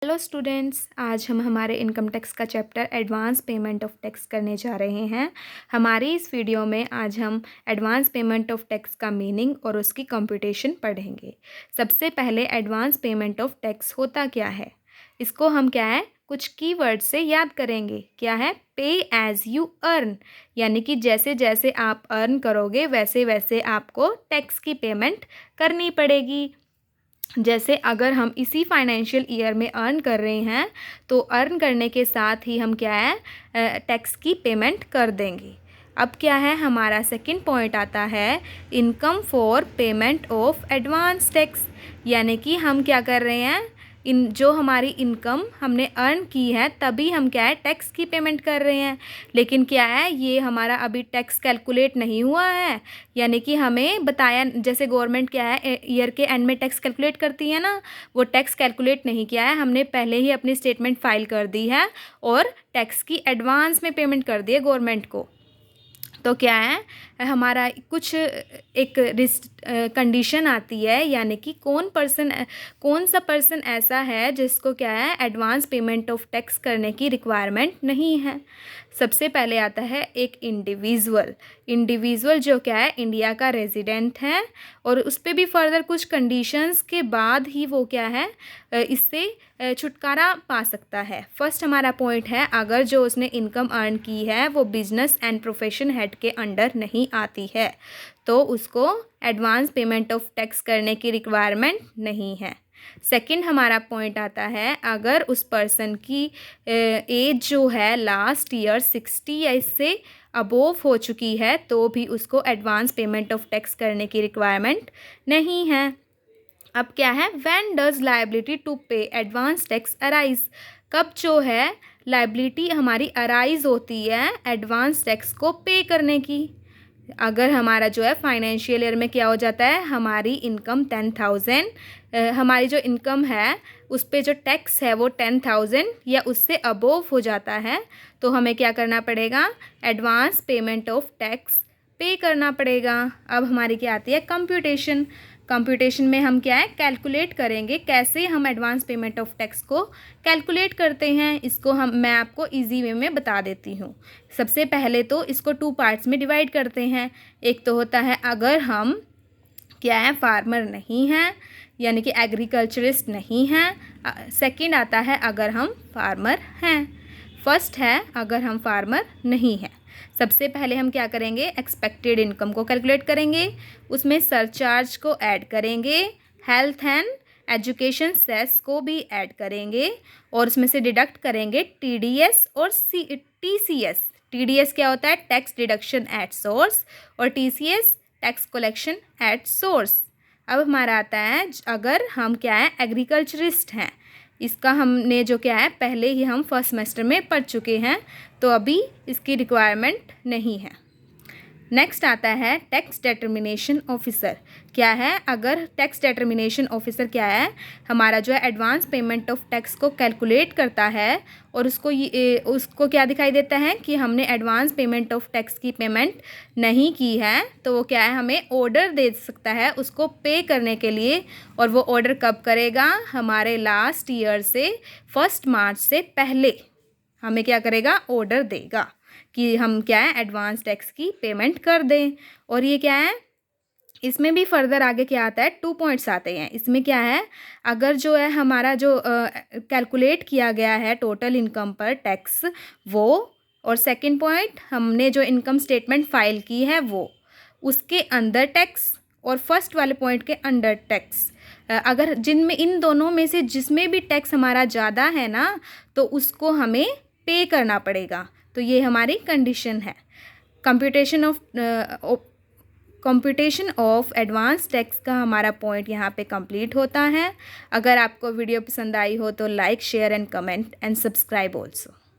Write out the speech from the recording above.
Hello students, आज हम हमारे इनकम टैक्स का chapter advance payment of tax करने जा रहे हैं। हमारी इस वीडियो में आज हम एडवांस पेमेंट ऑफ टैक्स का मीनिंग और उसकी कंप्यूटेशन पढ़ेंगे। सबसे पहले एडवांस पेमेंट ऑफ टैक्स होता क्या है, इसको हम क्या है कुछ कीवर्ड से याद करेंगे। क्या है? पे एज यू अर्न, यानी कि जैसे जैसे आप अर्न करोगे वैसे वैसे आपको टैक्स की पेमेंट करनी पड़ेगी। जैसे अगर हम इसी फाइनेंशियल ईयर में अर्न कर रहे हैं तो अर्न करने के साथ ही हम क्या है टैक्स की पेमेंट कर देंगे। अब क्या है, हमारा सेकंड पॉइंट आता है income for payment of advance tax, यानी कि हम क्या कर रहे हैं, इन जो हमारी इनकम हमने अर्न की है तभी हम क्या है टैक्स की पेमेंट कर रहे हैं। लेकिन क्या है, ये हमारा अभी टैक्स कैलकुलेट नहीं हुआ है, यानी कि हमें बताया, जैसे गवर्नमेंट क्या है ईयर के एंड में टैक्स कैलकुलेट करती है ना, वो टैक्स कैलकुलेट नहीं किया है। हमने पहले ही अपनी स्टेटमेंट फाइल कर दी है और टैक्स की एडवांस में पेमेंट कर दी है गवर्नमेंट को। तो क्या है, हमारा कुछ एक कंडीशन आती है, यानी कि कौन सा पर्सन ऐसा है जिसको क्या है एडवांस पेमेंट ऑफ टैक्स करने की रिक्वायरमेंट नहीं है। सबसे पहले आता है एक इंडिविजुअल जो क्या है इंडिया का रेजिडेंट है, और उस पर भी फर्दर कुछ कंडीशंस के बाद ही वो क्या है इससे छुटकारा पा सकता है। फर्स्ट हमारा पॉइंट है, अगर जो उसने इनकम अर्न की है वो बिजनेस एंड प्रोफेशन हेड के अंडर नहीं आती है तो उसको एडवांस पेमेंट ऑफ टैक्स करने की रिक्वायरमेंट नहीं है। सेकंड हमारा पॉइंट आता है, अगर उस पर्सन की एज जो है लास्ट ईयर 60 या इससे अबोव हो चुकी है तो भी उसको एडवांस पेमेंट ऑफ टैक्स करने की रिक्वायरमेंट नहीं है। अब क्या है, व्हेन डज लायबिलिटी टू पे एडवांस टैक्स अराइज, कब जो है लायबिलिटी हमारी अराइज होती है एडवांस टैक्स को पे करने की। अगर हमारा जो है फाइनेंशियल ईयर में क्या हो जाता है, हमारी इनकम 10,000, हमारी जो इनकम है उस पे जो टैक्स है वो 10,000 या उससे अबोव हो जाता है तो हमें क्या करना पड़ेगा, एडवांस पेमेंट ऑफ टैक्स पे करना पड़ेगा। अब हमारी क्या आती है कंप्यूटेशन में हम क्या है कैलकुलेट करेंगे, कैसे हम एडवांस पेमेंट ऑफ टैक्स को कैलकुलेट करते हैं, इसको मैं आपको इजी वे में बता देती हूँ। सबसे पहले तो इसको 2 पार्ट्स में डिवाइड करते हैं। एक तो होता है अगर हम क्या है फार्मर नहीं हैं, यानी कि एग्रीकल्चरिस्ट नहीं हैं। सेकंड आता है अगर हम फार्मर हैं। फर्स्ट है अगर हम फार्मर नहीं हैं। सबसे पहले हम क्या करेंगे, एक्सपेक्टेड इनकम को कैलकुलेट करेंगे, उसमें सरचार्ज को ऐड करेंगे, हेल्थ एंड एजुकेशन सेस को भी ऐड करेंगे और उसमें से डिडक्ट करेंगे टीडीएस और टीसीएस। टीडीएस क्या होता है, टैक्स डिडक्शन एट सोर्स, और TCS tax collection at source. अब हमारा आता है अगर हम क्या है एग्रीकल्चरिस्ट हैं, इसका हमने जो क्या है पहले ही हम फर्स्ट सेमेस्टर में पढ़ चुके हैं तो अभी इसकी रिक्वायरमेंट नहीं है। नेक्स्ट आता है टैक्स डिटर्मिनेशन ऑफिसर। क्या है, अगर टैक्स डिटर्मिनेशन ऑफिसर क्या है, हमारा जो है एडवांस पेमेंट ऑफ टैक्स को कैलकुलेट करता है और उसको क्या दिखाई देता है कि हमने एडवांस पेमेंट ऑफ टैक्स की पेमेंट नहीं की है तो वो क्या है हमें ऑर्डर दे सकता है उसको पे करने के लिए। और वो ऑर्डर कब करेगा, हमारे लास्ट ईयर से 1 मार्च से पहले हमें क्या करेगा, ऑर्डर देगा कि हम क्या है एडवांस टैक्स की पेमेंट कर दें। और ये क्या है, इसमें भी फर्दर आगे क्या आता है, 2 पॉइंट्स आते हैं। इसमें क्या है, अगर जो है हमारा जो कैलकुलेट किया गया है टोटल इनकम पर टैक्स वो, और सेकंड पॉइंट हमने जो इनकम स्टेटमेंट फाइल की है वो, उसके अंदर टैक्स, और फर्स्ट वाले पॉइंट के अंडर टैक्स। अगर जिनमें इन दोनों में से जिसमें भी टैक्स हमारा ज़्यादा है ना तो उसको हमें पे करना पड़ेगा। तो ये हमारी कंडीशन है। कंप्यूटेशन ऑफ एडवांस टैक्स का हमारा पॉइंट यहाँ पे कंप्लीट होता है। अगर आपको वीडियो पसंद आई हो तो like, share and comment and subscribe also.